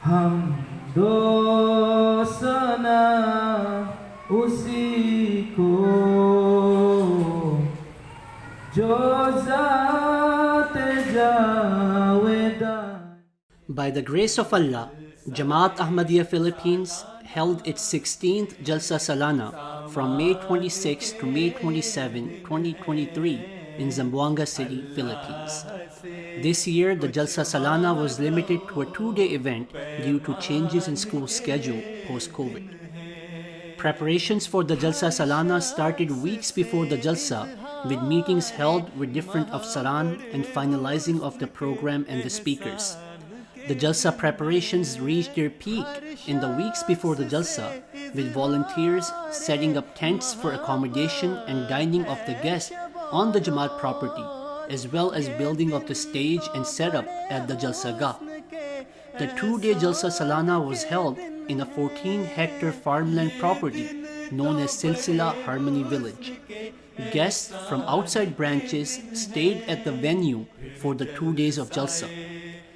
हम दोसना उसी को जो ज़ात जावेदान. By the grace of Allah, Jamaat Ahmadiyya Philippines held its 16th Jalsa Salana from May 26 to May 27, 2023 in Zamboanga City, Philippines. This year, the Jalsa Salana was limited to a 2-day event due to changes in school schedule post-COVID. Preparations for the Jalsa Salana started weeks before the Jalsa, with meetings held with different Afsaran and finalizing of the program and the speakers. The Jalsa preparations reached their peak in the weeks before the Jalsa, with volunteers setting up tents for accommodation and dining of the guests on the Jamaat property, as well as building of the stage and setup at the Jalsa Gah. The 2-day Jalsa Salana was held in a 14-hectare farmland property known as Silsila Harmony Village. Guests from outside branches stayed at the venue for the 2 days of Jalsa.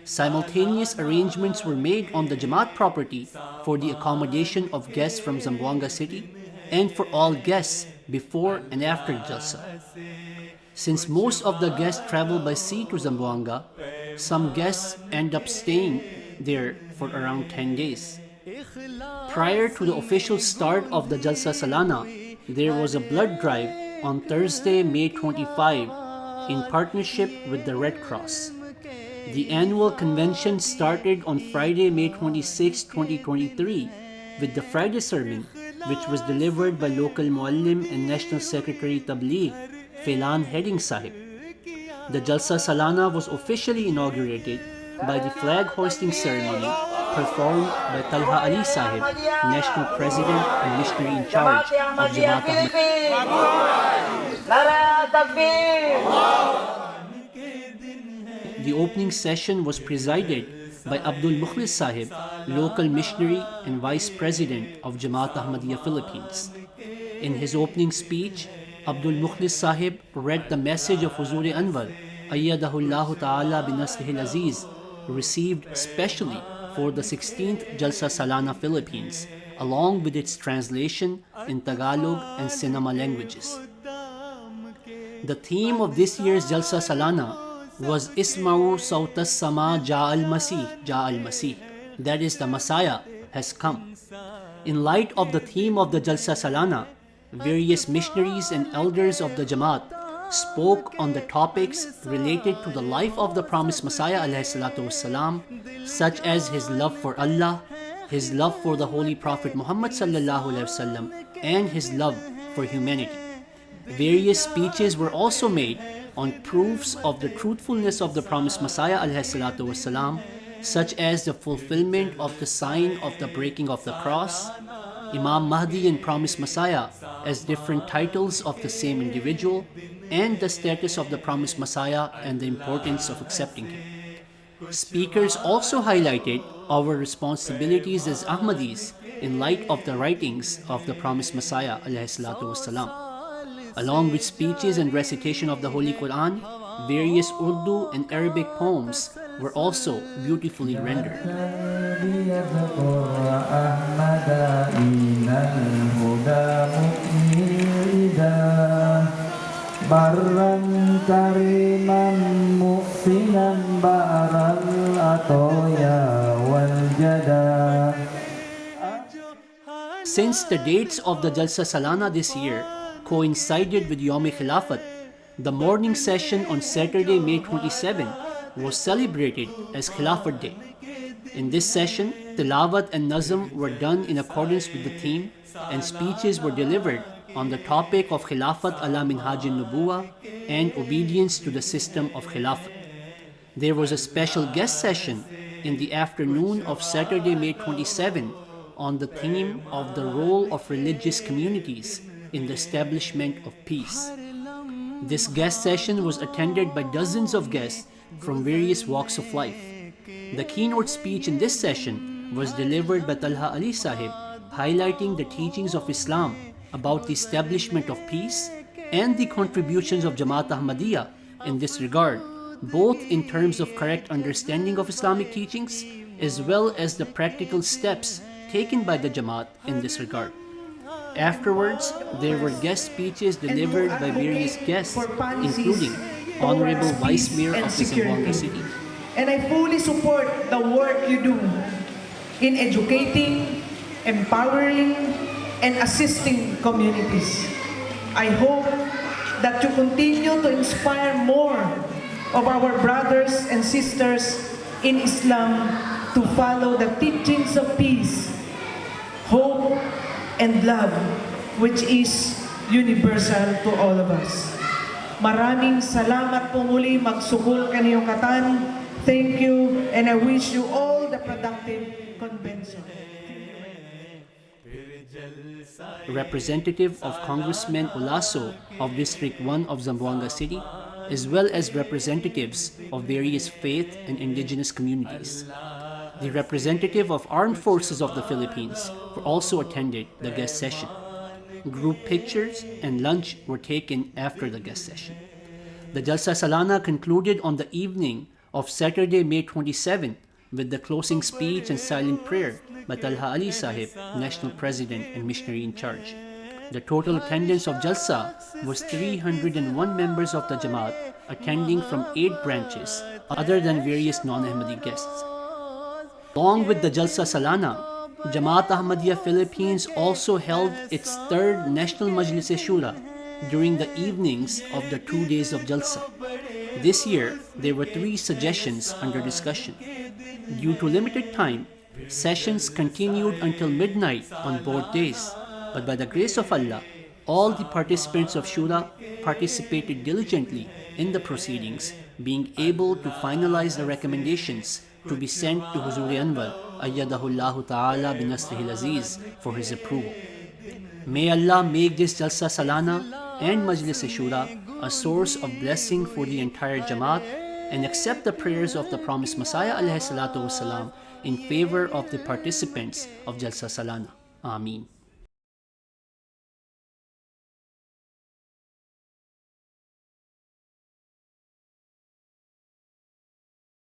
Simultaneous arrangements were made on the Jamaat property for the accommodation of guests from Zamboanga City and for all guests before and after Jalsa. Since most of the guests travel by sea to Zamboanga, some guests end up staying there for around 10 days. Prior to the official start of the Jalsa Salana, there was a blood drive on Thursday, May 25, in partnership with the Red Cross. The annual convention started on Friday, May 26, 2023, with the Friday sermon, which was delivered by local Muallim and National Secretary Tabligh, Felan Heading Sahib. The Jalsa Salana was officially inaugurated by the flag hoisting ceremony performed by Talha Ali Sahib, National President and Missionary in Charge of Jamaat Ahmadiyya. The opening session was presided by Abdul Mukhlis Sahib, local missionary and Vice President of Jamaat Ahmadiyya Philippines. In his opening speech, Abdul Mukhlis Sahib read the message of Huzur Anwar, Ayyadahullahu Ta'ala binasrihil Aziz, received specially for the 16th Jalsa Salana Philippines, along with its translation in Tagalog and Sinama languages. The theme of this year's Jalsa Salana was Isma'u Sautas Sama Ja'al Masih, Ja'al Masih. That is, the Messiah has come. In light of the theme of the Jalsa Salana, various missionaries and elders of the Jamaat spoke on the topics related to the life of the promised Messiah ﷺ, such as his love for Allah, his love for the Holy Prophet Muhammad ﷺ, and his love for humanity. Various speeches were also made on proofs of the truthfulness of the promised Messiah ﷺ, such as the fulfillment of the sign of the breaking of the cross, Imam Mahdi and promised Messiah as different titles of the same individual, and the status of the promised Messiah and the importance of accepting him. Speakers also highlighted our responsibilities as Ahmadis in light of the writings of the promised Messiah ﷺ. Along with speeches and recitation of the Holy Quran, various Urdu and Arabic poems were also beautifully rendered. Since the dates of the Jalsa Salana this year coincided with Yom Khilafat, the morning session on Saturday, May 27, was celebrated as Khilafat Day. In this session, Tilawat and Nazm were done in accordance with the theme, and speeches were delivered on the topic of Khilafat ala Minhajin Nubuwa and obedience to the system of Khilafat. There was a special guest session in the afternoon of Saturday, May 27, on the theme of the role of religious communities in the establishment of peace. This guest session was attended by dozens of guests from various walks of life. The keynote speech in this session was delivered by Talha Ali Sahib, highlighting the teachings of Islam about the establishment of peace and the contributions of Jamaat Ahmadiyya in this regard, both in terms of correct understanding of Islamic teachings as well as the practical steps taken by the Jamaat in this regard. Afterwards, there were guest speeches delivered by various guests, including Honorable Vice Mayor of the Zamboanga City. And I fully support the work you do in educating, empowering, and assisting communities. I hope that you continue to inspire more of our brothers and sisters in Islam to follow the teachings of peace, hope, and love, which is universal to all of us. Maraming salamat po muli, magsukol kaniyong katan. Thank you, and I wish you all the productive convention. A representative of Congressman Olaso of District 1 of Zamboanga City, as well as representatives of various faith and indigenous communities. The representative of Armed Forces of the Philippines also attended the guest session. Group pictures and lunch were taken after the guest session. The Jalsa Salana concluded on the evening of Saturday, May 27, with the closing speech and silent prayer by Talha Ali Sahib, National President and Missionary in Charge. The total attendance of Jalsa was 301 members of the Jamaat attending from 8 branches, other than various non-Ahmadi guests. Along with the Jalsa Salana, Jamaat Ahmadiyya Philippines also held its 3rd National Majlis-e-Shura during the evenings of the 2 days of Jalsa. This year, there were 3 suggestions under discussion. Due to limited time, sessions continued until midnight on both days, but by the grace of Allah, all the participants of Shura participated diligently in the proceedings, being able to finalize the recommendations to be sent to Huzuri Anwar, ayyadahullahu ta'ala binasrihil aziz, for his approval. May Allah make this Jalsa Salana and Majlis-e-Shura a source of blessing for the entire Jamaat, and accept the prayers of the promised Messiah alayhi salatu wasalam in favor of the participants of Jalsa Salana. Ameen.